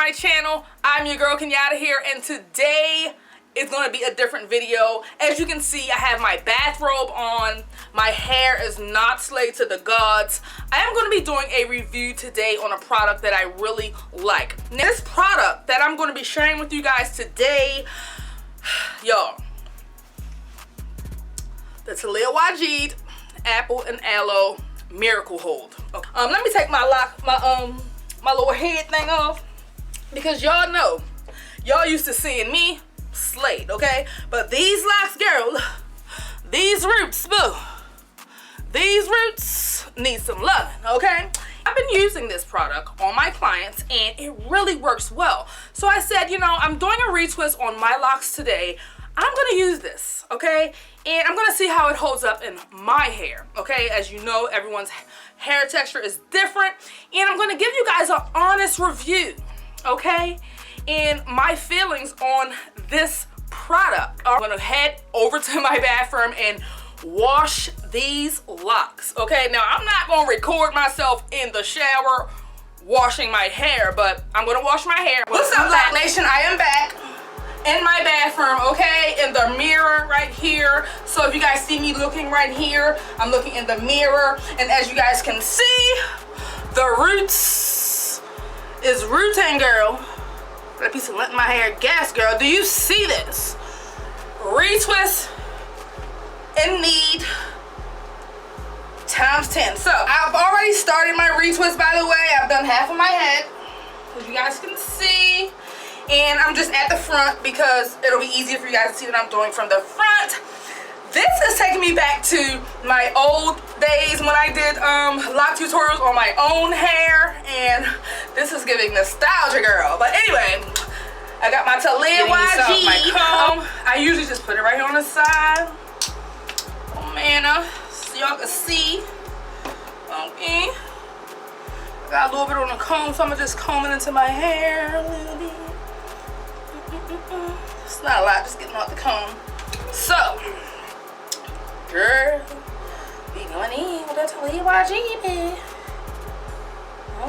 my channel. I'm your girl Kenyatta here, and today is going to be a different video. As you can see, I have my bathrobe on. My hair is not slayed to the gods. I am going to be doing a review today on a product that I really like. Now, this product that I'm going to be sharing with you guys today, y'all, the Taliah Waajid Apple and Aloe Miracle Hold. Okay. Let me take my my little head thing off, because y'all know, y'all used to seeing me slayed, okay? But these locks, girl, these roots, boo, these roots need some loving, okay? I've been using this product on my clients and it really works well. So I said, you know, I'm doing a retwist on my locks today. I'm gonna use this, okay? And I'm gonna see how it holds up in my hair, okay? As you know, everyone's hair texture is different, and I'm gonna give you guys an honest review, okay? And my feelings on this product. I'm gonna head over to my bathroom and wash these locks, okay? Now, I'm not gonna record myself in the shower washing my hair, but I'm gonna wash my hair. What's up, Loc Nation? I am back in my bathroom, okay, in the mirror right here. So if you guys see me looking right here, I'm looking in the mirror, and as you guys can see, the roots is rooting, girl. Got a piece of lint in my hair. Gas, girl. Do you see this? Retwist in need times 10. So I've already started my retwist, by the way. I've done half of my head, as you guys can see. And I'm just at the front because it'll be easier for you guys to see what I'm doing from the front. This is taking me back to my old days when I did lock tutorials on my own hair, and this is giving nostalgia, girl. But anyway, I got my Taliah Waajid, my comb. I usually just put it right here on the side. Oh man, so y'all can see. Okay. I got a little bit on the comb, so I'm gonna just comb it into my hair a little bit. It's not a lot, just getting off the comb. So, girl, we going in with that Taliah Waajid.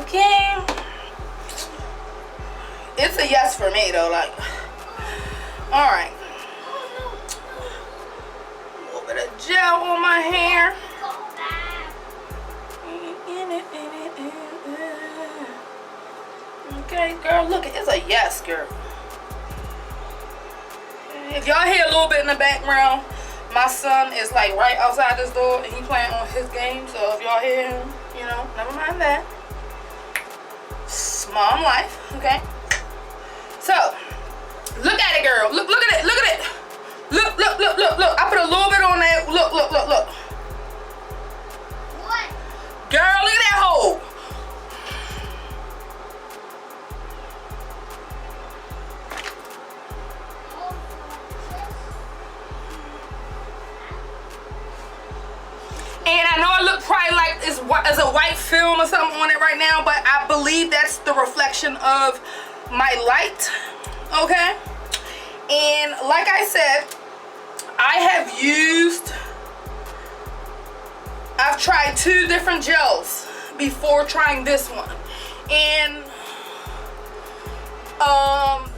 Okay. It's a yes for me though, like, alright. A little bit of gel on my hair. Okay, girl, look, it's a yes, girl. If y'all hear a little bit in the background, my son is like right outside this door and he's playing on his game. So if y'all hear him, you know, never mind that. Mom life, okay? So, look at it, girl. Look at it, look at it. Look. I put a little bit on there. Look. What? Girl, look at that hole. And I know I look probably like it's a white film or something on it right now, but I believe that's the reflection of my light, okay? And like I said, I've tried 2 different gels before trying this one. And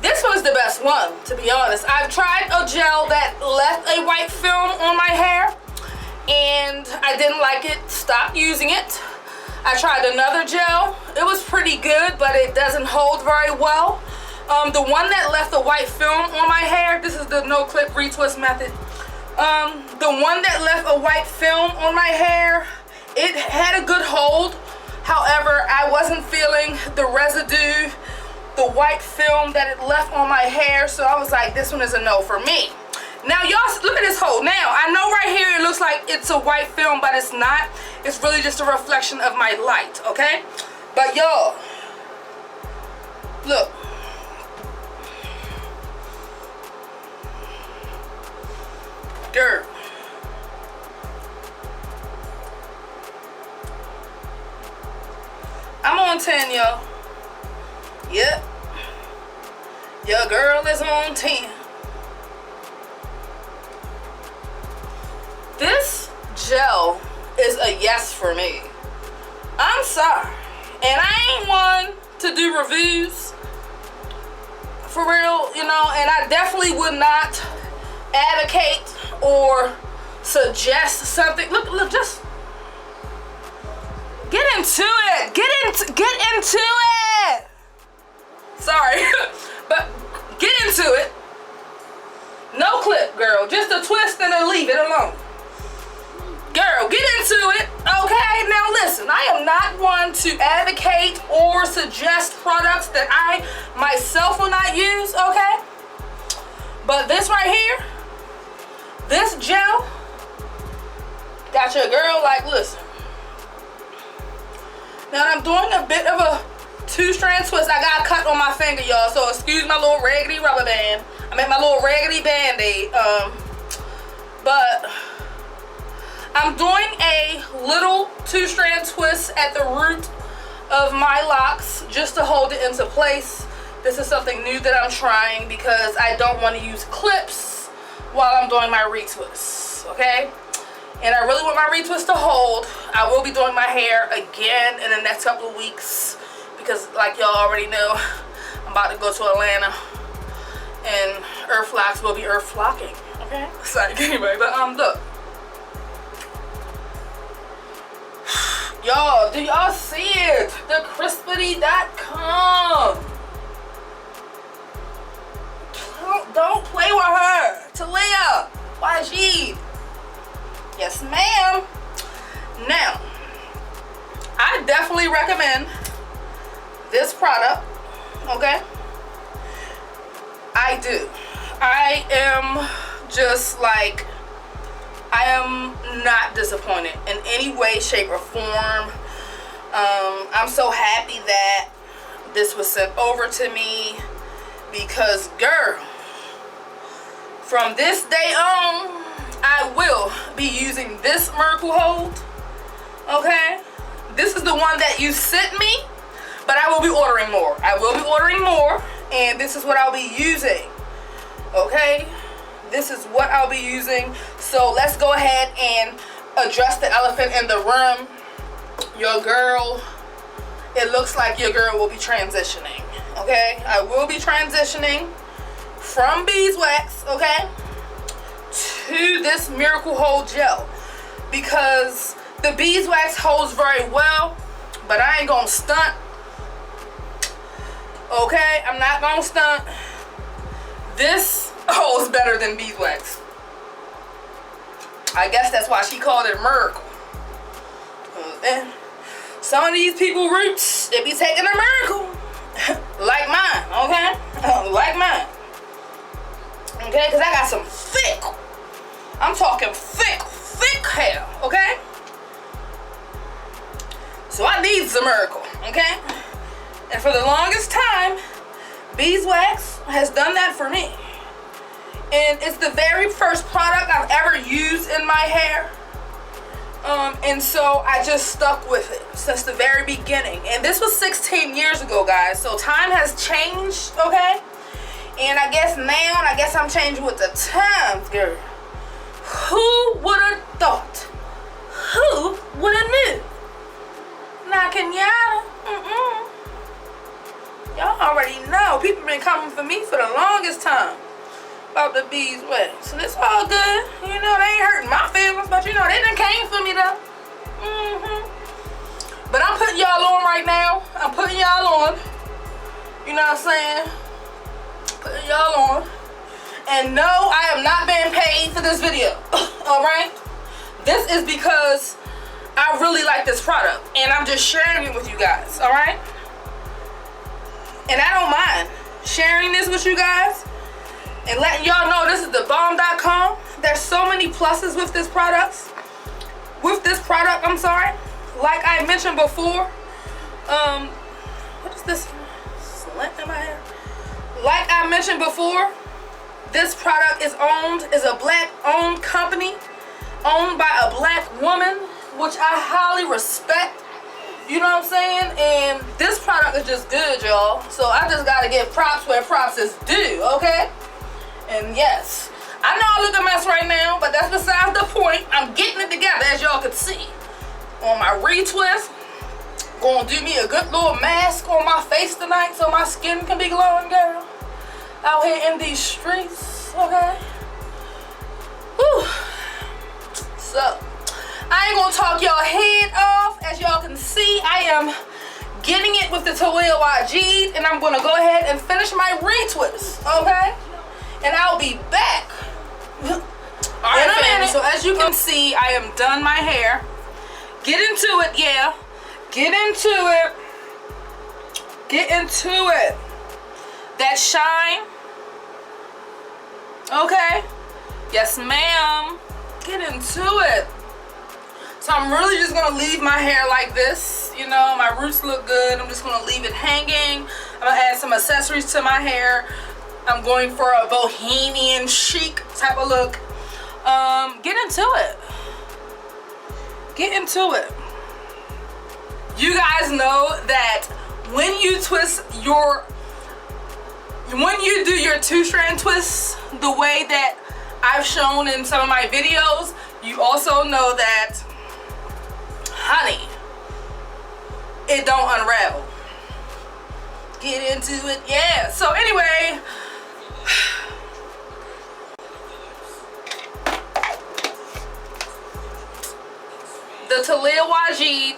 this one is the best one, to be honest. I've tried a gel that left a white film on my hair, and I didn't like it, stopped using it. I tried another gel. It was pretty good, but it doesn't hold very well. The one that left a white film on my hair, this is the no clip retwist method. The one that left a white film on my hair, it had a good hold. However, I wasn't feeling the residue, the white film that it left on my hair, so I was like, this one is a no for me. Now y'all look at this hole. Now I know right here it looks like it's a white film, but it's not. It's really just a reflection of my light, okay? But y'all, look. Dirt. I'm on 10, y'all. Yep. Your girl is on 10. This gel is a yes for me. I'm sorry. And I ain't one to do reviews for real, you know, and I definitely would not advocate or suggest something. Look, just get into it. Get into it. Sorry, but get into it. No clip, girl. Just a twist and then leave it alone. Girl, get into it. Okay, now listen, I am not one to advocate or suggest products that I myself will not use, okay? But this right here, this gel, got your girl like, listen. Now I'm doing a bit of a 2-strand twist. I got cut on my finger, y'all, so excuse my little raggedy rubber band. I meant my little raggedy band-aid. But I'm doing a little 2-strand twist at the root of my locks just to hold it into place. This is something new that I'm trying because I don't want to use clips while I'm doing my retwists, okay? And I really want my retwist to hold. I will be doing my hair again in the next couple of weeks because, like y'all already know, I'm about to go to Atlanta and Earth Locks will be Earth flocking, okay? So anyway, but look. Y'all, do y'all see it? TheCrispity.com. Don't play with her. Taliah Waajid. Yes, ma'am. Now, I definitely recommend this product, okay? I do. I am just like, I am not disappointed in any way, shape, or form. I'm so happy that this was sent over to me because, girl, from this day on, I will be using this Miracle Hold, okay? This is the one that you sent me, but I will be ordering more. I will be ordering more, and this is what I'll be using, okay? This is what I'll be using. So let's go ahead and address the elephant in the room. Your girl, it looks like your girl will be transitioning, okay? I will be transitioning from beeswax, okay, to this Miracle Hold gel because the beeswax holds very well, but I ain't gonna stunt, okay? I'm not gonna stunt. This holds better than beeswax. I guess that's why she called it Miracle. And some of these people roots, they be taking a miracle. Like mine, okay? Like mine. Okay, because I got some thick, I'm talking thick hair, okay? So I need some miracle, okay? And for the longest time, beeswax has done that for me. And it's the very first product I've ever used in my hair. And so I just stuck with it since the very beginning. And this was 16 years ago, guys. So time has changed, okay? And I guess now, I'm changing with the times, girl. Who would have thought? Who would have knew? Knocking y'all. Y'all already know. People been coming for me for the longest time about the beeswax. And it's all good. You know, they ain't hurting my feelings, but you know, they done came for me though. But I'm putting y'all on right now. I'm putting y'all on. You know what I'm saying? Putting y'all on. And no, I am not being paid for this video. Alright? This is because I really like this product. And I'm just sharing it with you guys. Alright? And I don't mind sharing this with you guys and letting y'all know this is thebomb.com. There's so many pluses with this product. I'm sorry. Like I mentioned before, what is this? Slant in my hair. Like I mentioned before, this product is a black-owned company, owned by a black woman, which I highly respect. You know what I'm saying? And this product is just good, y'all. So I just gotta give props where props is due, okay? And yes, I know I look a mess right now, but that's besides the point. I'm getting it together, as y'all can see. On my retwist, gonna do me a good little mask on my face tonight so my skin can be glowing, girl. out here in these streets, okay? Whew. So, I ain't gonna talk y'all head off. As y'all can see, I am getting it with the Taliah Waajid, and I'm gonna go ahead and finish my retwist, okay? And I'll be back in a minute. So as you can see, I am done my hair. Get into it, yeah. Get into it. Get into it. That shine. Okay. Yes, ma'am. Get into it. So I'm really just gonna leave my hair like this. You know, my roots look good. I'm just gonna leave it hanging. I'm gonna add some accessories to my hair. I'm going for a bohemian chic type of look. Get into it. Get into it. You guys know that when you twist your, when you do your 2-strand twists the way that I've shown in some of my videos, you also know that, honey, it don't unravel. Get into it, yeah. So anyway, the Taliah Waajid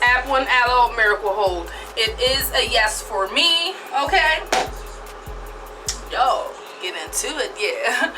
Apple and Aloe Miracle Hold. It is a yes for me, okay? Yo, get into it, yeah.